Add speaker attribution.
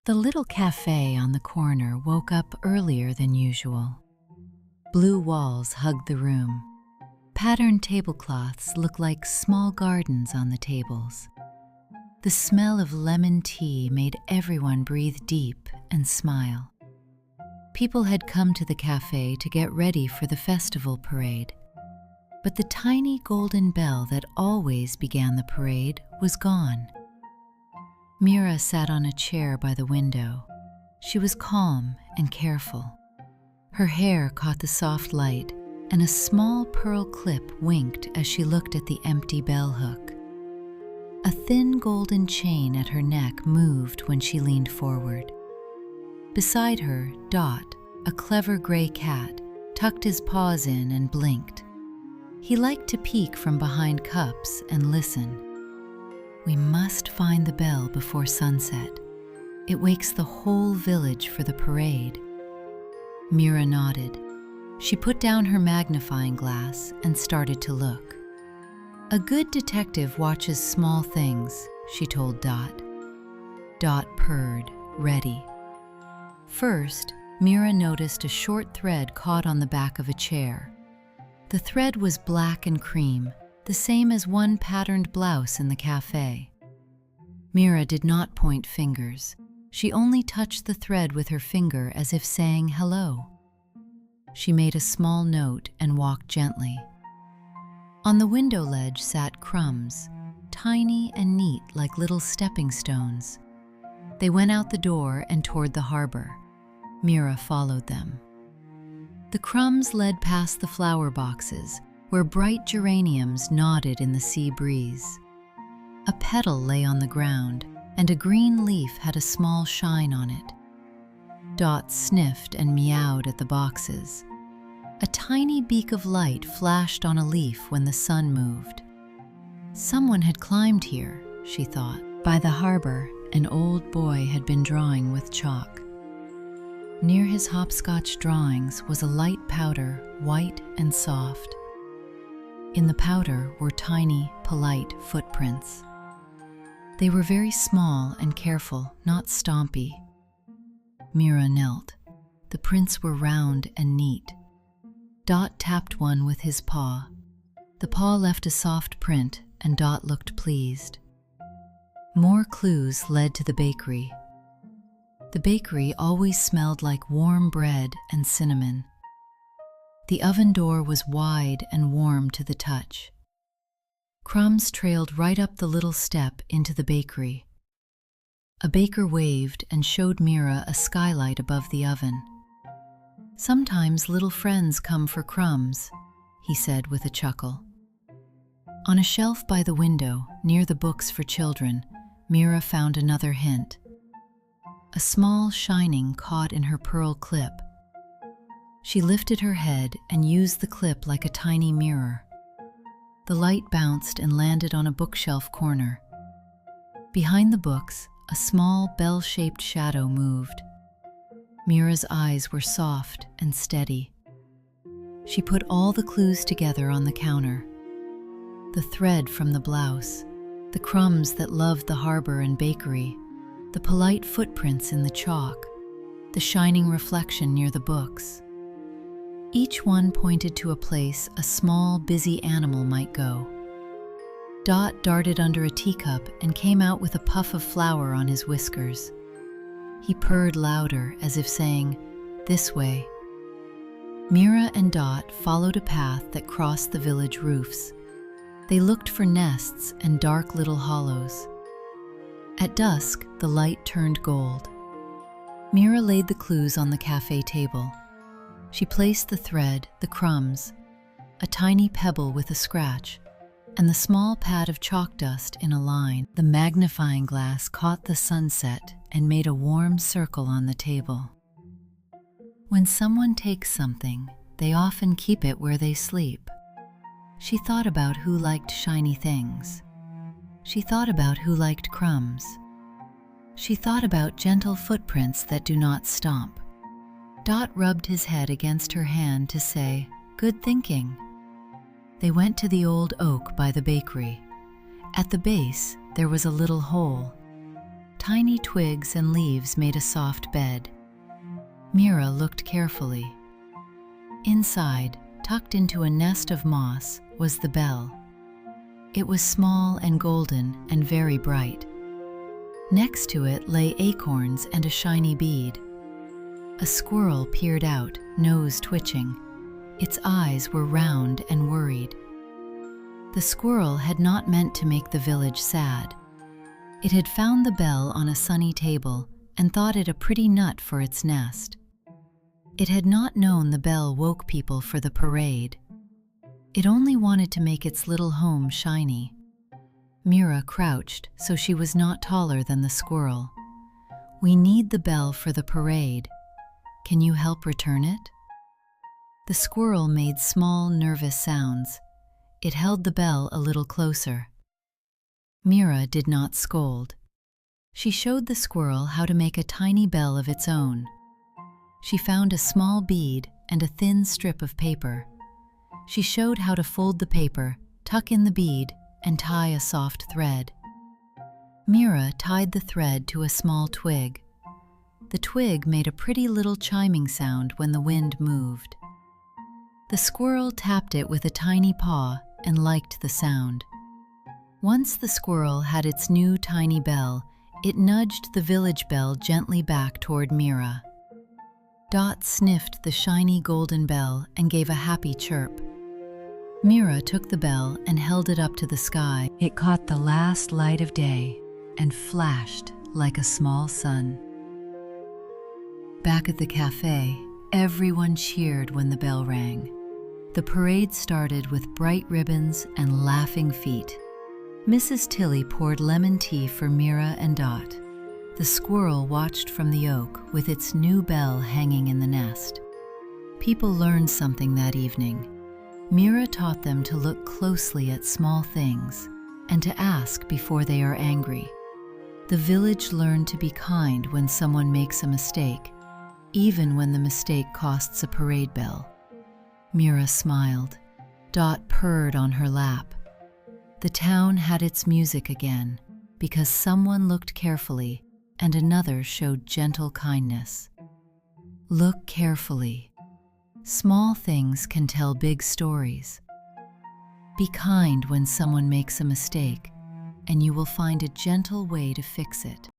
Speaker 1: The little cafe on the corner woke up earlier than usual. Blue walls hugged the room. Patterned tablecloths looked like small gardens on the tables. The smell of lemon tea made everyone breathe deep and smile. People had come to the cafe to get ready for the festival parade. But the tiny golden bell that always began the parade was gone. Mira sat on a chair by the window. She was calm and careful. Her hair caught the soft light, and a small pearl clip winked as she looked at the empty bell hook. A thin golden chain at her neck moved when she leaned forward. Beside her, Dot, a clever gray cat, tucked his paws in and blinked. He liked to peek from behind cups and listen. "We must find the bell before sunset. It wakes the whole village for the parade." Mira nodded. She put down her magnifying glass and started to look. "A good detective watches small things," she told Dot. Dot purred, ready. First, Mira noticed a short thread caught on the back of a chair. The thread was black and cream, the same as one patterned blouse in the cafe. Mira did not point fingers. She only touched the thread with her finger as if saying hello. She made a small note and walked gently. On the window ledge sat Crumbs, tiny and neat like little stepping stones. They went out the door and toward the harbor. Mira followed them. The Crumbs led past the flower boxes, where bright geraniums nodded in the sea breeze. A petal lay on the ground, and a green leaf had a small shine on it. Dot sniffed and meowed at the boxes. A tiny beak of light flashed on a leaf when the sun moved. Someone had climbed here, she thought. By the harbor, an old boy had been drawing with chalk. Near his hopscotch drawings was a light powder, white and soft. In the powder were tiny, polite footprints. They were very small and careful, not stompy. Mira knelt. The prints were round and neat. Dot tapped one with his paw. The paw left a soft print, and Dot looked pleased. More clues led to the bakery. The bakery always smelled like warm bread and cinnamon. The oven door was wide and warm to the touch. Crumbs trailed right up the little step into the bakery. A baker waved and showed Mira a skylight above the oven. "Sometimes little friends come for crumbs," he said with a chuckle. On a shelf by the window, near the books for children, Mira found another hint. A small shining caught in her pearl clip. She lifted her head and used the clip like a tiny mirror. The light bounced and landed on a bookshelf corner. Behind the books, a small bell-shaped shadow moved. Mira's eyes were soft and steady. She put all the clues together on the counter. The thread from the blouse, the crumbs that loved the harbor and bakery, the polite footprints in the chalk, the shining reflection near the books. Each one pointed to a place a small, busy animal might go. Dot darted under a teacup and came out with a puff of flour on his whiskers. He purred louder, as if saying, "This way." Mira and Dot followed a path that crossed the village roofs. They looked for nests and dark little hollows. At dusk, the light turned gold. Mira laid the clues on the cafe table. She placed the thread, the crumbs, a tiny pebble with a scratch, and the small pad of chalk dust in a line. The magnifying glass caught the sunset and made a warm circle on the table. When someone takes something, they often keep it where they sleep. She thought about who liked shiny things. She thought about who liked crumbs. She thought about gentle footprints that do not stomp. Dot rubbed his head against her hand to say, "Good thinking." They went to the old oak by the bakery. At the base, there was a little hole. Tiny twigs and leaves made a soft bed. Mira looked carefully. Inside, tucked into a nest of moss, was the bell. It was small and golden and very bright. Next to it lay acorns and a shiny bead. A squirrel peered out, nose twitching. Its eyes were round and worried. The squirrel had not meant to make the village sad. It had found the bell on a sunny table and thought it a pretty nut for its nest. It had not known the bell woke people for the parade. It only wanted to make its little home shiny. Mira crouched so she was not taller than the squirrel. "We need the bell for the parade. Can you help return it?" The squirrel made small, nervous sounds. It held the bell a little closer. Mira did not scold. She showed the squirrel how to make a tiny bell of its own. She found a small bead and a thin strip of paper. She showed how to fold the paper, tuck in the bead, and tie a soft thread. Mira tied the thread to a small twig. The twig made a pretty little chiming sound when the wind moved. The squirrel tapped it with a tiny paw and liked the sound. Once the squirrel had its new tiny bell, it nudged the village bell gently back toward Mira. Dot sniffed the shiny golden bell and gave a happy chirp. Mira took the bell and held it up to the sky. It caught the last light of day and flashed like a small sun. Back at the cafe, everyone cheered when the bell rang. The parade started with bright ribbons and laughing feet. Mrs. Tilly poured lemon tea for Mira and Dot. The squirrel watched from the oak with its new bell hanging in the nest. People learned something that evening. Mira taught them to look closely at small things and to ask before they are angry. The village learned to be kind when someone makes a mistake, even when the mistake costs a parade bell. Mira smiled. Dot purred on her lap. The town had its music again because someone looked carefully and another showed gentle kindness. Look carefully. Small things can tell big stories. Be kind when someone makes a mistake, and you will find a gentle way to fix it.